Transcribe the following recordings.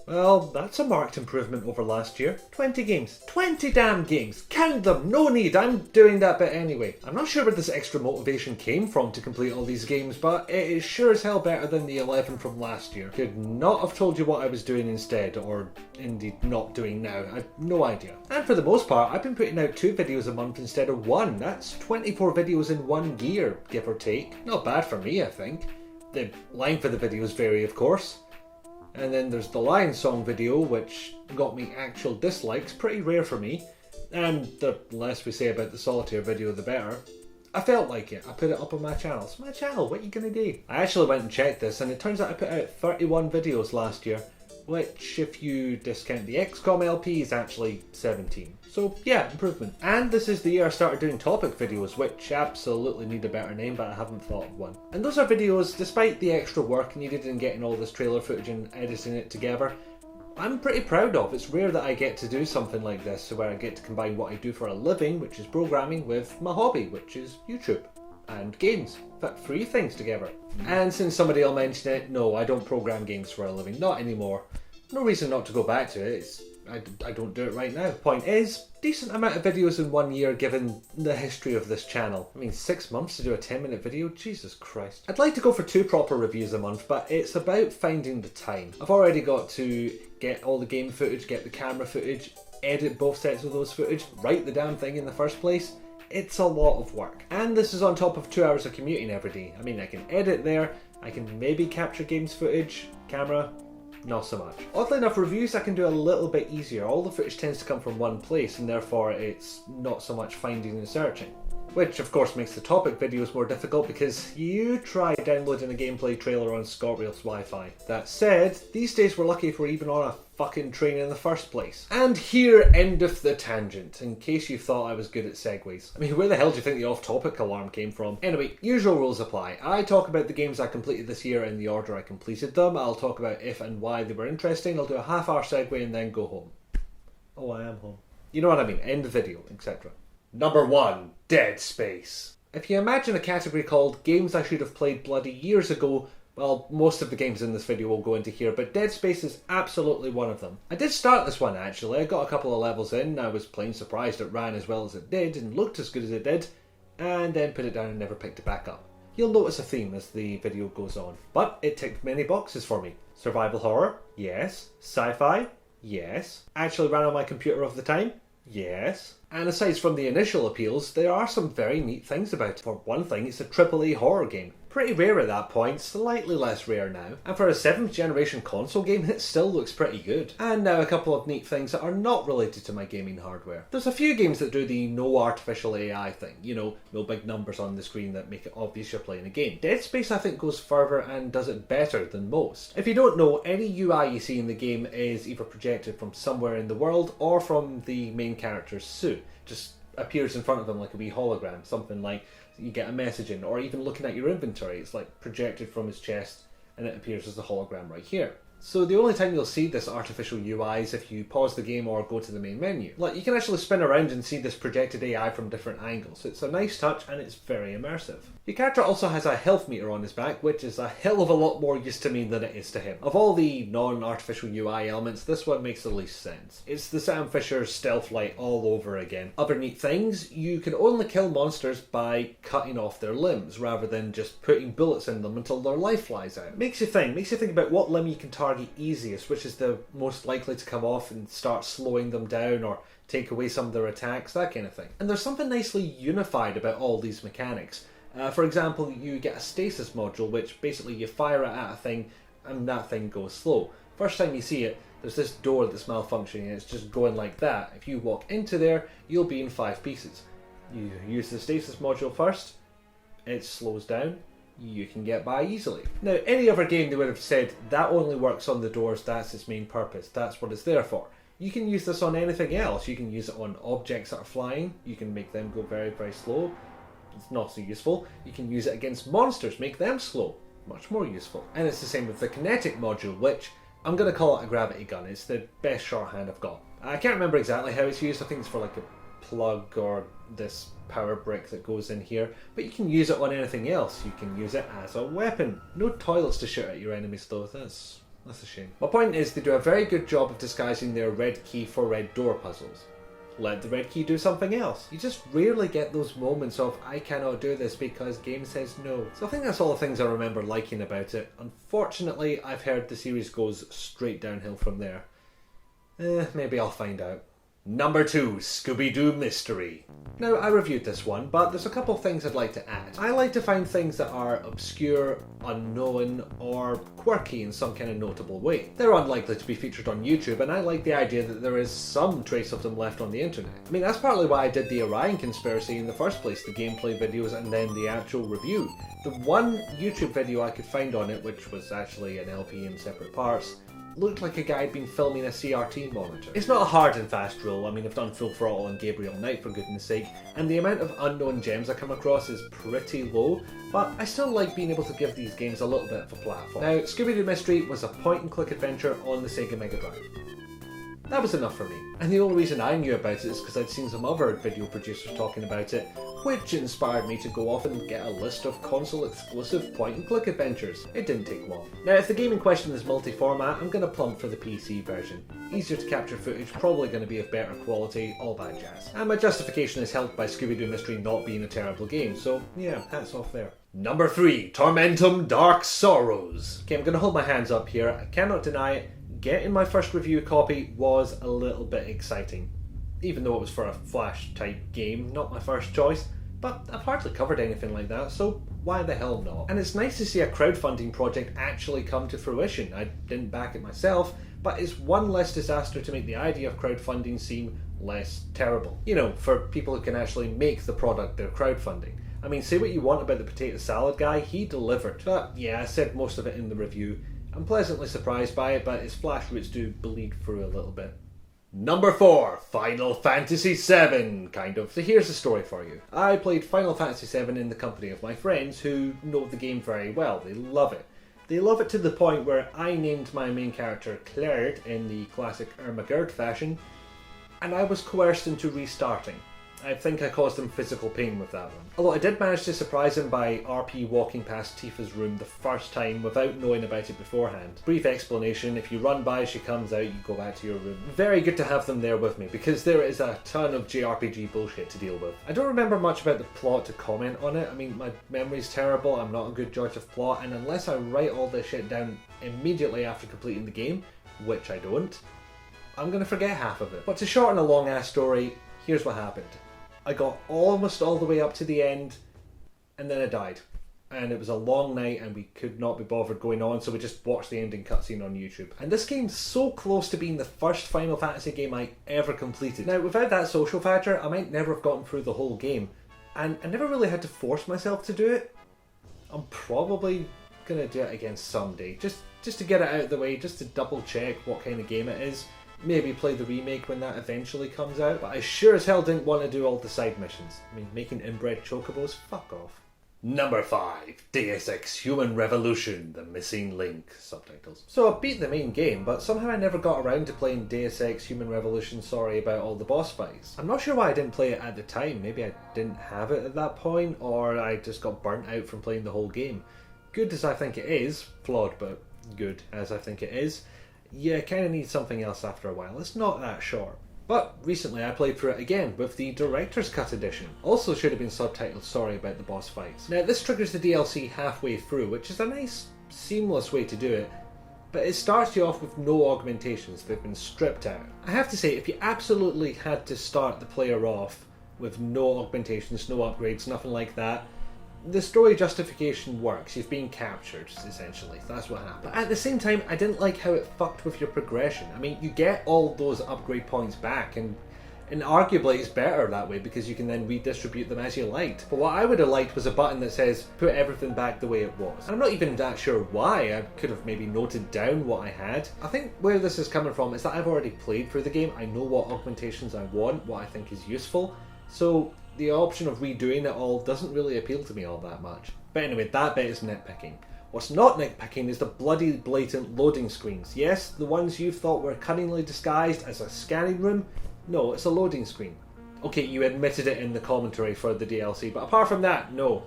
Well, that's a marked improvement over last year. 20 games. 20 damn games! Count them! No need, I'm doing that bit anyway. I'm not sure where this extra motivation came from to complete all these games, but it is sure as hell better than the 11 from last year. Could not have told you what I was doing instead, or indeed not doing now. I've no idea. And for the most part, I've been putting out 2 videos a month instead of 1. That's 24 videos in 1 year, give or take. Not bad for me, I think. The length of the videos vary, of course. And then there's the Lion Song video, which got me actual dislikes, pretty rare for me. And the less we say about the Solitaire video, the better. I felt like it. I put it up on my channel. It's my channel, what are you gonna do? I actually went and checked this, and it turns out I put out 31 videos last year, which, if you discount the XCOM LP, is actually 17. So yeah, improvement. And this is the year I started doing topic videos, which absolutely need a better name, but I haven't thought of one. And those are videos, despite the extra work needed in getting all this trailer footage and editing it together, I'm pretty proud of. It's rare that I get to do something like this, where I get to combine what I do for a living, which is programming, with my hobby, which is YouTube. And games. In fact, 3 things together. And since somebody will mention it, no, I don't program games for a living. Not anymore. No reason not to go back to it. I don't do it right now. Point is, decent amount of videos in 1 year given the history of this channel. I mean, 6 months to do a 10-minute video? Jesus Christ. I'd like to go for 2 proper reviews a month, but it's about finding the time. I've already got to get all the game footage, get the camera footage, edit both sets of those footage, write the damn thing in the first place. It's a lot of work. And this is on top of 2 hours of commuting every day. I mean, I can edit there, I can maybe capture games footage, camera, not so much. Oddly enough, reviews I can do a little bit easier. All the footage tends to come from one place, and therefore it's not so much finding and searching. Which of course makes the topic videos more difficult, because you try downloading a gameplay trailer on ScotRail's Wi-Fi. That said, these days we're lucky if we're even on a fucking train in the first place. And here endeth the tangent, in case you thought I was good at segues. I mean, where the hell do you think the off-topic alarm came from? Anyway, usual rules apply. I talk about the games I completed this year in the order I completed them. I'll talk about if and why they were interesting. I'll do a half-hour segue and then go home. Oh, I am home. You know what I mean, end the video, etc. Number 1, Dead Space. If you imagine a category called Games I Should Have Played Bloody Years Ago, well, most of the games in this video will go into here, but Dead Space is absolutely one of them. I did start this one actually, I got a couple of levels in, I was plain surprised it ran as well as it did and looked as good as it did, and then put it down and never picked it back up. You'll notice a theme as the video goes on, but it ticked many boxes for me. Survival horror? Yes. Sci-fi? Yes. Actually ran on my computer all the time? Yes. And aside from the initial appeals, there are some very neat things about it. For one thing, it's a AAA horror game. Pretty rare at that point, slightly less rare now. And for a 7th generation console game, it still looks pretty good. And now a couple of neat things that are not related to my gaming hardware. There's a few games that do the no artificial AI thing. You know, no big numbers on the screen that make it obvious you're playing a game. Dead Space I think goes further and does it better than most. If you don't know, any UI you see in the game is either projected from somewhere in the world or from the main character's suit. Just appears in front of them like a wee hologram, something like you get a message in, or even looking at your inventory, it's like projected from his chest and it appears as a hologram right here. So the only time you'll see this artificial UI is if you pause the game or go to the main menu. Like, you can actually spin around and see this projected AI from different angles. It's a nice touch and it's very immersive. Your character also has a health meter on his back, which is a hell of a lot more use to me than it is to him. Of all the non-artificial UI elements, this one makes the least sense. It's the Sam Fisher stealth light all over again. Other neat things, you can only kill monsters by cutting off their limbs, rather than just putting bullets in them until their life flies out. Makes you think about what limb you can target easiest, which is the most likely to come off and start slowing them down or take away some of their attacks, that kind of thing. And there's something nicely unified about all these mechanics. For example, you get a stasis module, which basically you fire it at a thing and that thing goes slow. First time you see it, there's this door that's malfunctioning and it's just going like that. If you walk into there, you'll be in 5 pieces. You use the stasis module first, it slows down, you can get by easily. Now, any other game they would have said that only works on the doors, that's its main purpose, that's what it's there for. You can use this on anything else. You can use it on objects that are flying, you can make them go very, very slow. It's not so useful. You can use it against monsters, make them slow. Much more useful. And it's the same with the kinetic module, which I'm going to call it a gravity gun. It's the best shorthand I've got. I can't remember exactly how it's used. I think it's for like plug or this power brick that goes in here, but you can use it on anything else. You can use it as a weapon. No toilets to shoot at your enemies though. That's a shame. My point is they do a very good job of disguising their red key for red door puzzles. Let the red key do something else. You just rarely get those moments of I cannot do this because game says no. So I think that's all the things I remember liking about it. Unfortunately, I've heard the series goes straight downhill from there. Maybe I'll find out. Number 2, Scooby Doo Mystery. Now, I reviewed this one, but there's a couple things I'd like to add. I like to find things that are obscure, unknown, or quirky in some kind of notable way. They're unlikely to be featured on YouTube, and I like the idea that there is some trace of them left on the internet. I mean, that's partly why I did the Orion Conspiracy in the first place, the gameplay videos and then the actual review. The one YouTube video I could find on it, which was actually an LP in separate parts, looked like a guy had been filming a CRT monitor. It's not a hard and fast rule. I mean, I've done Full Throttle and Gabriel Knight for goodness sake, and the amount of unknown gems I come across is pretty low, but I still like being able to give these games a little bit of a platform. Now, Scooby Doo Mystery was a point-and-click adventure on the Sega Mega Drive. That was enough for me. And the only reason I knew about it is because I'd seen some other video producers talking about it, which inspired me to go off and get a list of console-exclusive point-and-click adventures. It didn't take long. Now, if the game in question is multi-format, I'm going to plump for the PC version. Easier to capture footage, probably going to be of better quality, all that jazz. And my justification is helped by Scooby Doo Mystery not being a terrible game, so yeah, hats off there. Number 3, Tormentum Dark Sorrows. Okay, I'm going to hold my hands up here. I cannot deny it. Getting my first review copy was a little bit exciting. Even though it was for a Flash type game, not my first choice, but I've hardly covered anything like that, so why the hell not? And it's nice to see a crowdfunding project actually come to fruition. I didn't back it myself, but it's one less disaster to make the idea of crowdfunding seem less terrible. You know, for people who can actually make the product they're crowdfunding. I mean, say what you want about the potato salad guy, he delivered. But yeah, I said most of it in the review. I'm pleasantly surprised by it, but its Flash roots do bleed through a little bit. Number 4, Final Fantasy VII, kind of. So here's the story for you. I played Final Fantasy VII in the company of my friends who know the game very well. They love it. They love it to the point where I named my main character Claire in the classic Irma Gerd fashion, and I was coerced into restarting. I think I caused him physical pain with that one. Although I did manage to surprise him by RP walking past Tifa's room the first time without knowing about it beforehand. Brief explanation, if you run by, she comes out, you go back to your room. Very good to have them there with me, because there is a ton of JRPG bullshit to deal with. I don't remember much about the plot to comment on it. I mean, my memory's terrible, I'm not a good judge of plot, and unless I write all this shit down immediately after completing the game, which I don't, I'm gonna forget half of it. But to shorten a long ass story, here's what happened. I got almost all the way up to the end, and then I died. And it was a long night, and we could not be bothered going on, so we just watched the ending cutscene on YouTube. And this game's so close to being the first Final Fantasy game I ever completed. Now, without that social factor, I might never have gotten through the whole game. And I never really had to force myself to do it. I'm probably gonna do it again someday, just to get it out of the way, just to double check what kind of game it is. Maybe play the remake when that eventually comes out, but I sure as hell didn't want to do all the side missions. I mean, making inbred chocobos? Fuck off. Number 5, Deus Ex Human Revolution, The Missing Link, subtitles. So I beat the main game, but somehow I never got around to playing Deus Ex Human Revolution, sorry about all the boss fights. I'm not sure why I didn't play it at the time. Maybe I didn't have it at that point, or I just got burnt out from playing the whole game. Good as I think it is, flawed but good as I think it is, yeah, kind of need something else after a while. It's not that short. But recently I played through it again with the Director's Cut edition. Also should have been subtitled sorry about the boss fights. Now this triggers the DLC halfway through, which is a nice, seamless way to do it. But it starts you off with no augmentations, they've been stripped out. I have to say, if you absolutely had to start the player off with no augmentations, no upgrades, nothing like that, the story justification works. You've been captured, essentially. That's what happened. But at the same time, I didn't like how it fucked with your progression. I mean, you get all those upgrade points back, and arguably it's better that way because you can then redistribute them as you liked. But what I would have liked was a button that says, put everything back the way it was. And I'm not even that sure why. I could have maybe noted down what I had. I think where this is coming from is that I've already played through the game. I know what augmentations I want, what I think is useful. So the option of redoing it all doesn't really appeal to me all that much. But anyway, that bit is nitpicking. What's not nitpicking is the bloody blatant loading screens. Yes, the ones you thought were cunningly disguised as a scanning room. No, it's a loading screen. Okay, you admitted it in the commentary for the DLC, but apart from that, no.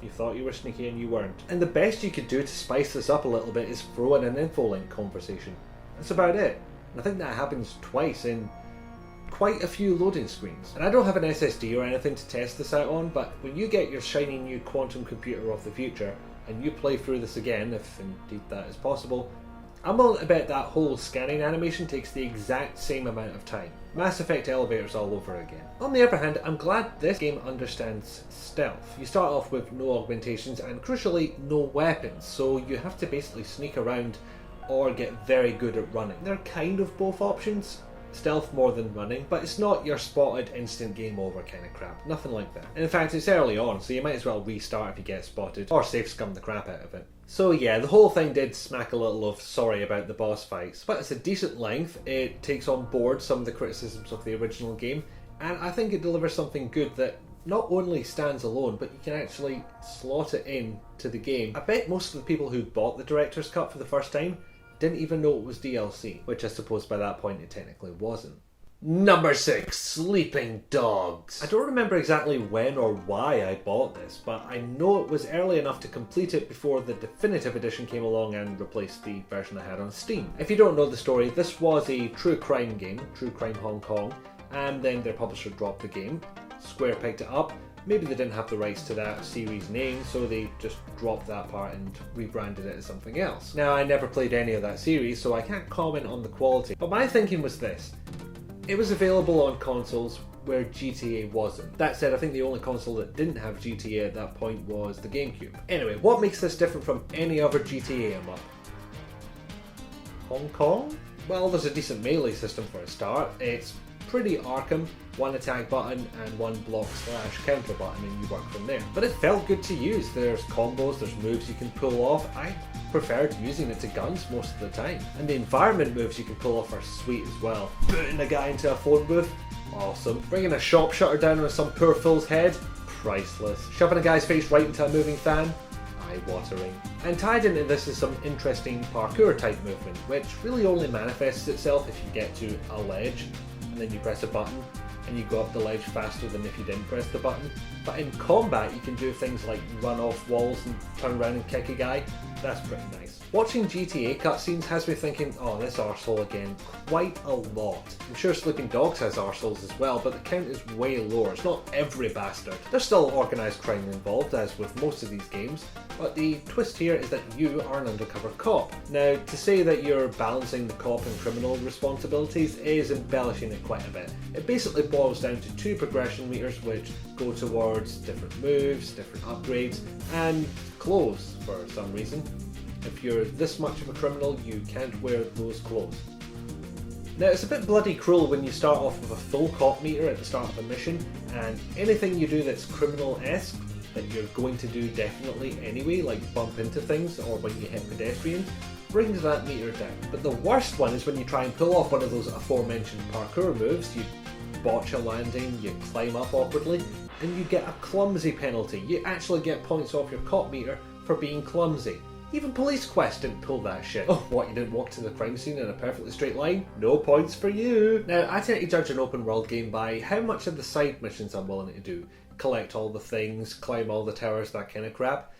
You thought you were sneaky and you weren't. And the best you could do to spice this up a little bit is throw in an info-link conversation. That's about it. And I think that happens twice in quite a few loading screens. And I don't have an SSD or anything to test this out on, but when you get your shiny new quantum computer of the future and you play through this again, if indeed that is possible, I'm willing to bet that whole scanning animation takes the exact same amount of time. Mass Effect elevators all over again. On the other hand, I'm glad this game understands stealth. You start off with no augmentations and crucially no weapons, so you have to basically sneak around or get very good at running. They're kind of both options. Stealth more than running, but it's not your spotted instant game over kind of crap. Nothing like that. And in fact, it's early on, so you might as well restart if you get spotted, or safe scum the crap out of it. So yeah, the whole thing did smack a little of sorry about the boss fights, but it's a decent length. It takes on board some of the criticisms of the original game, and I think it delivers something good that not only stands alone, but you can actually slot it in to the game. I bet most of the people who bought the Director's Cut for the first time didn't even know it was DLC, which I suppose by that point it technically wasn't. Number 6, Sleeping Dogs. I don't remember exactly when or why I bought this, but I know it was early enough to complete it before the definitive edition came along and replaced the version I had on Steam. If you don't know the story, this was a true crime game, True Crime Hong Kong, and then their publisher dropped the game. Square picked it up. Maybe they didn't have the rights to that series name, so they just dropped that part and rebranded it as something else. Now, I never played any of that series, so I can't comment on the quality, but my thinking was this. It was available on consoles where GTA wasn't. That said, I think the only console that didn't have GTA at that point was the GameCube. Anyway, what makes this different from any other GTA I'm up? Hong Kong? Well, there's a decent melee system for a start. It's pretty Arkham, one attack button and one block / counter button and you work from there. But it felt good to use. There's combos, there's moves you can pull off. I preferred using it to guns most of the time. And the environment moves you can pull off are sweet as well. Booting a guy into a phone booth, awesome. Bringing a shop shutter down on some poor fool's head, priceless. Shoving a guy's face right into a moving fan, eye-watering. And tied into this is some interesting parkour type movement, which really only manifests itself if you get to a ledge and then you press a button and you go up the ledge faster than if you didn't press the button. But in combat you can do things like run off walls and turn around and kick a guy. That's pretty nice. Watching GTA cutscenes has me thinking, oh, this arsehole again, quite a lot. I'm sure Sleeping Dogs has arseholes as well, but the count is way lower. It's not every bastard. There's still organised crime involved, as with most of these games, but the twist here is that you are an undercover cop. Now, to say that you're balancing the cop and criminal responsibilities is embellishing it quite a bit. It basically boils down to 2 progression meters which go towards different moves, different upgrades, and clothes for some reason. If you're this much of a criminal, you can't wear those clothes. Now, it's a bit bloody cruel when you start off with a full cop meter at the start of a mission, and anything you do that's criminal-esque, that you're going to do definitely anyway, like bump into things or when you hit pedestrians, brings that meter down. But the worst one is when you try and pull off one of those aforementioned parkour moves. You botch a landing, you climb up awkwardly, and you get a clumsy penalty. You actually get points off your cop meter for being clumsy. Even Police Quest didn't pull that shit. Oh, what, you didn't walk to the crime scene in a perfectly straight line? No points for you! Now, I tend to judge an open world game by how much of the side missions I'm willing to do. Collect all the things, climb all the towers, that kind of crap.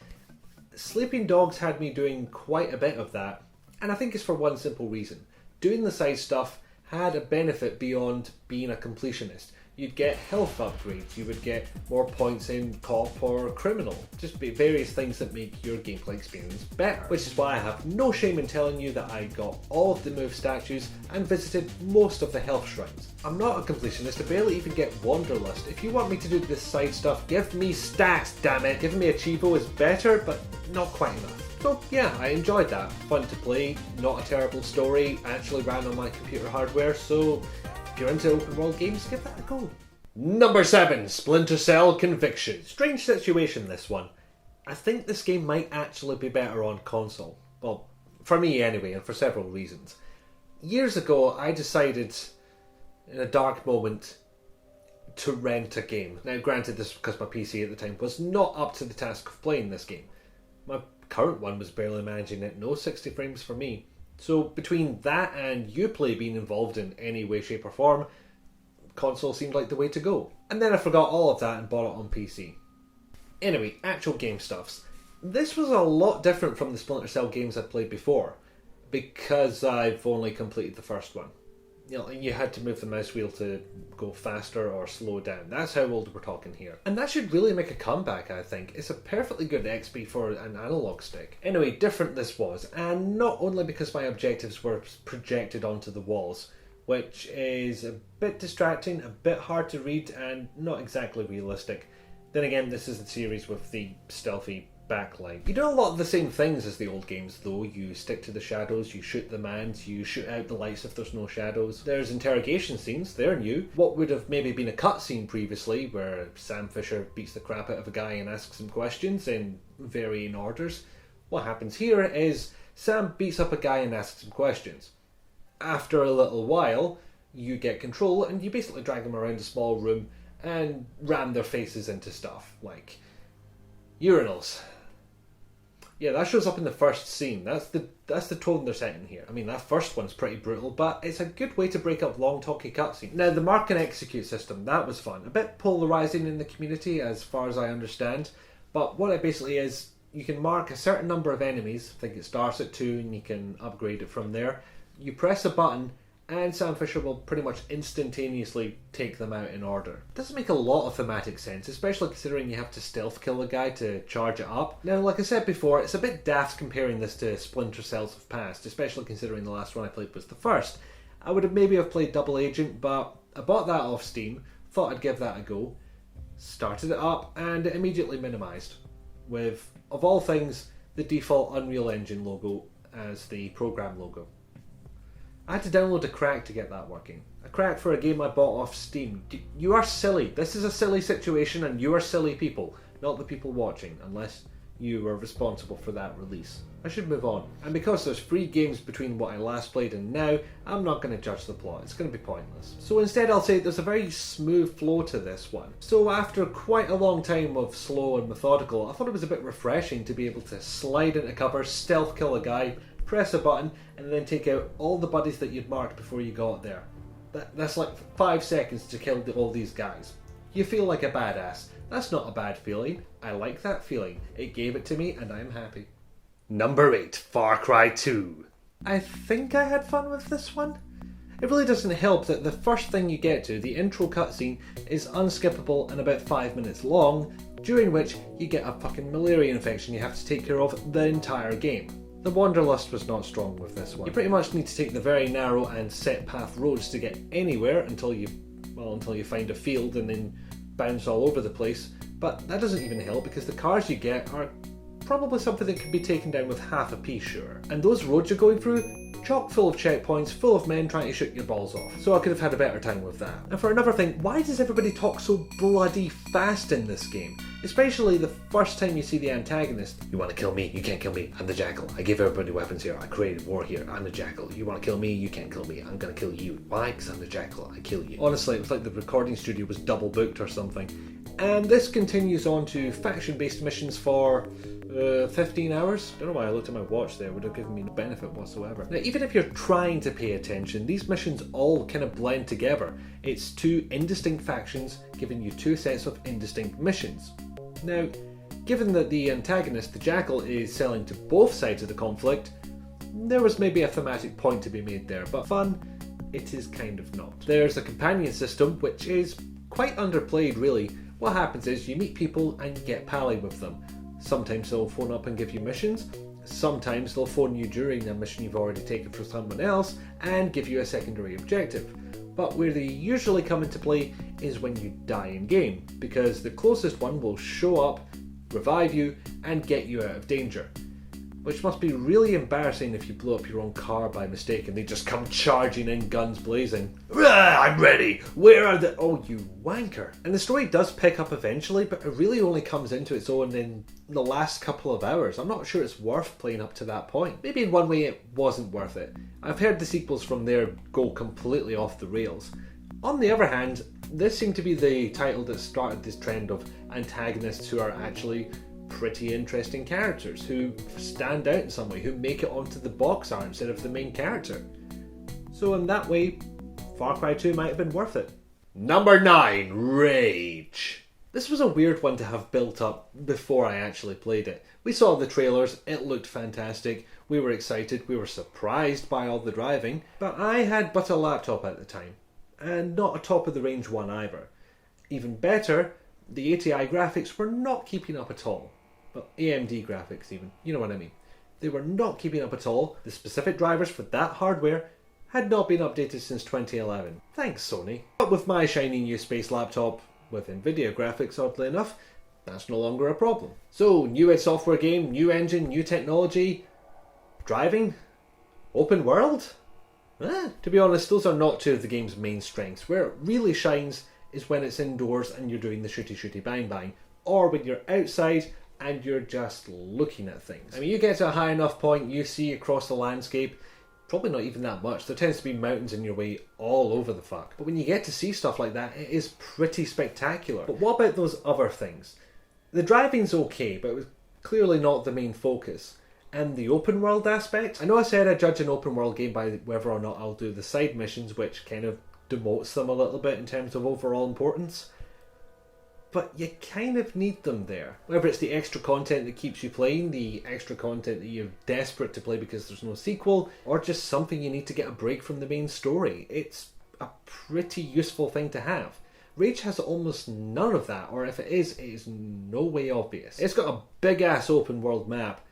Sleeping Dogs had me doing quite a bit of that, and I think it's for one simple reason. Doing the side stuff had a benefit beyond being a completionist. You'd get health upgrades, you would get more points in cop or criminal, just various things that make your gameplay experience better. Which is why I have no shame in telling you that I got all of the move statues and visited most of the health shrines. I'm not a completionist, I barely even get Wanderlust. If you want me to do this side stuff, give me stats, damn it! Giving me a Chivo is better, but not quite enough. So yeah, I enjoyed that. Fun to play, not a terrible story, actually ran on my computer hardware, so if you're into open world games, give that a go. Number 7, Splinter Cell Conviction. Strange situation, this one. I think this game might actually be better on console. Well, for me anyway, and for several reasons. Years ago, I decided, in a dark moment, to rent a game. Now granted, this was because my PC at the time was not up to the task of playing this game. My current one was barely managing it, no 60 frames for me. So between that and Uplay being involved in any way, shape or form, console seemed like the way to go. And then I forgot all of that and bought it on PC. Anyway, actual game stuffs. This was a lot different from the Splinter Cell games I'd played before, because I've only completed the first one. You know, you had to move the mouse wheel to go faster or slow down. That's how old we're talking here. And that should really make a comeback, I think. It's a perfectly good XP for an analog stick. Anyway, different this was, and not only because my objectives were projected onto the walls, which is a bit distracting, a bit hard to read, and not exactly realistic. Then again, this is the series with the stealthy backline. You do a lot of the same things as the old games though. You stick to the shadows, you shoot the mans, you shoot out the lights if there's no shadows. There's interrogation scenes, they're new. What would have maybe been a cutscene previously, where Sam Fisher beats the crap out of a guy and asks him questions in varying orders. What happens here is Sam beats up a guy and asks him questions. After a little while, you get control and you basically drag them around a small room and ram their faces into stuff, like urinals. Yeah, that shows up in the first scene. That's the tone they're setting here. I mean, that first one's pretty brutal, but it's a good way to break up long talky cutscenes. Now, the mark and execute system, that was fun. A bit polarising in the community, as far as I understand. But what it basically is, you can mark a certain number of enemies. I think it starts at 2, and you can upgrade it from there. You press a button, and Sam Fisher will pretty much instantaneously take them out in order. It doesn't make a lot of thematic sense, especially considering you have to stealth kill a guy to charge it up. Now, like I said before, it's a bit daft comparing this to Splinter Cells of past, especially considering the last one I played was the first. I would have maybe played Double Agent, but I bought that off Steam, thought I'd give that a go, started it up, and it immediately minimised, with, of all things, the default Unreal Engine logo as the program logo. I had to download a crack to get that working. A crack for a game I bought off Steam. You are silly. This is a silly situation and you are silly people, not the people watching, unless you are responsible for that release. I should move on. And because there's 3 games between what I last played and now, I'm not going to judge the plot. It's going to be pointless. So instead I'll say there's a very smooth flow to this one. So after quite a long time of slow and methodical, I thought it was a bit refreshing to be able to slide into cover, stealth kill a guy, press a button, and then take out all the buddies that you'd marked before you got there. That's like 5 seconds to kill all these guys. You feel like a badass. That's not a bad feeling. I like that feeling. It gave it to me and I'm happy. Number 8, Far Cry 2. I think I had fun with this one. It really doesn't help that the first thing you get to, the intro cutscene, is unskippable and about 5 minutes long, during which you get a fucking malaria infection you have to take care of the entire game. The wanderlust was not strong with this one. You pretty much need to take the very narrow and set path roads to get anywhere until you find a field and then bounce all over the place. But that doesn't even help because the cars you get are probably something that could be taken down with half a pea shooter. And those roads you're going through, chock full of checkpoints, full of men trying to shoot your balls off. So I could have had a better time with that. And for another thing, why does everybody talk so bloody fast in this game? Especially the first time you see the antagonist. You want to kill me? You can't kill me. I'm the Jackal. I give everybody weapons here. I created war here. I'm the Jackal. You want to kill me? You can't kill me. I'm going to kill you. Why? Because I'm the Jackal. I kill you. Honestly, it was like the recording studio was double booked or something. And this continues on to faction-based missions for 15 hours. Don't know why I looked at my watch there. It would have given me no benefit whatsoever. Now, even if you're trying to pay attention, these missions all kind of blend together. It's 2 indistinct factions giving you 2 sets of indistinct missions. Now, given that the antagonist, the Jackal, is selling to both sides of the conflict, there was maybe a thematic point to be made there, but fun, it is kind of not. There's a companion system, which is quite underplayed really. What happens is you meet people and you get pally with them. Sometimes they'll phone up and give you missions, sometimes they'll phone you during a mission you've already taken for someone else and give you a secondary objective. But where they usually come into play is when you die in game, because the closest one will show up, revive you, and get you out of danger. Which must be really embarrassing if you blow up your own car by mistake and they just come charging in, guns blazing. I'm ready! Where are the... Oh, you wanker. And the story does pick up eventually, but it really only comes into its own in the last couple of hours. I'm not sure it's worth playing up to that point. Maybe in one way it wasn't worth it. I've heard the sequels from there go completely off the rails. On the other hand, this seemed to be the title that started this trend of antagonists who are actually pretty interesting characters, who stand out in some way, who make it onto the box art instead of the main character. So in that way, Far Cry 2 might have been worth it. Number 9, Rage. This was a weird one to have built up before I actually played it. We saw the trailers, it looked fantastic, we were excited, we were surprised by all the driving, but I had but a laptop at the time, and not a top of the range one either. Even better, the ATI graphics were not keeping up at all. Well, AMD graphics even, you know what I mean. They were not keeping up at all. The specific drivers for that hardware had not been updated since 2011. Thanks, Sony. But with my shiny new space laptop, with Nvidia graphics oddly enough, that's no longer a problem. So, new id software game, new engine, new technology, driving, open world? To be honest, those are not two of the game's main strengths. Where it really shines is when it's indoors and you're doing the shooty bang bang, or when you're outside and you're just looking at things. I mean, you get to a high enough point, you see across the landscape, probably not even that much. There tends to be mountains in your way all over the fuck. But when you get to see stuff like that, it is pretty spectacular. But what about those other things? The driving's okay, but it was clearly not the main focus. And the open world aspect? I know I said I judge an open world game by whether or not I'll do the side missions, which kind of demotes them a little bit in terms of overall importance. But you kind of need them there. Whether it's the extra content that keeps you playing, the extra content that you're desperate to play because there's no sequel, or just something you need to get a break from the main story. It's a pretty useful thing to have. Rage has almost none of that, or if it is no way obvious. It's got a big ass open world map,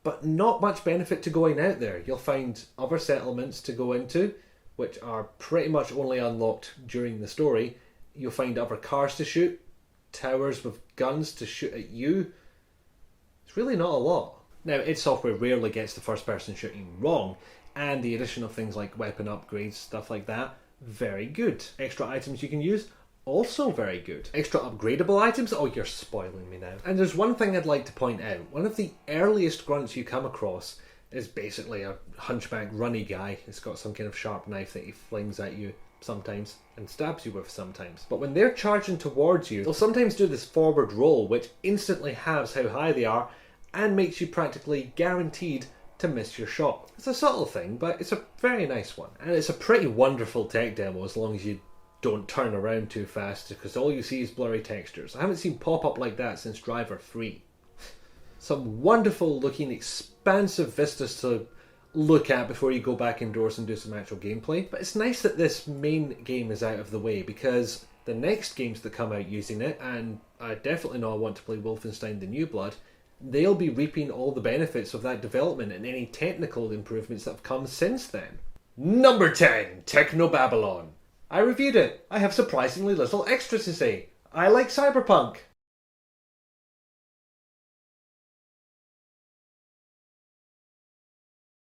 but not much benefit to going out there. You'll find other settlements to go into, which are pretty much only unlocked during the story. You'll find other cars to shoot, towers with guns to shoot at you. It's really not a lot. Now, id Software rarely gets the first person shooting wrong, and the addition of things like weapon upgrades, stuff like that, very good. Extra items you can use, also very good. Extra upgradable items? Oh, you're spoiling me now. And there's one thing I'd like to point out. One of the earliest grunts you come across is basically a hunchback runny guy. He's got some kind of sharp knife that he flings at you sometimes and stabs you with sometimes. But when they're charging towards you, they'll sometimes do this forward roll, which instantly halves how high they are and makes you practically guaranteed to miss your shot. It's a subtle thing, but it's a very nice one. And it's a pretty wonderful tech demo as long as you don't turn around too fast, because all you see is blurry textures. I haven't seen pop-up like that since Driver 3. Some wonderful looking expansive vistas to look at before you go back indoors and do some actual gameplay. But it's nice that this main game is out of the way, because the next games that come out using it, and I definitely know I want to play Wolfenstein the New Blood, they'll be reaping all the benefits of that development and any technical improvements that have come since then. Number 10, Technobabylon. I reviewed it. I have surprisingly little extra to say. I like cyberpunk.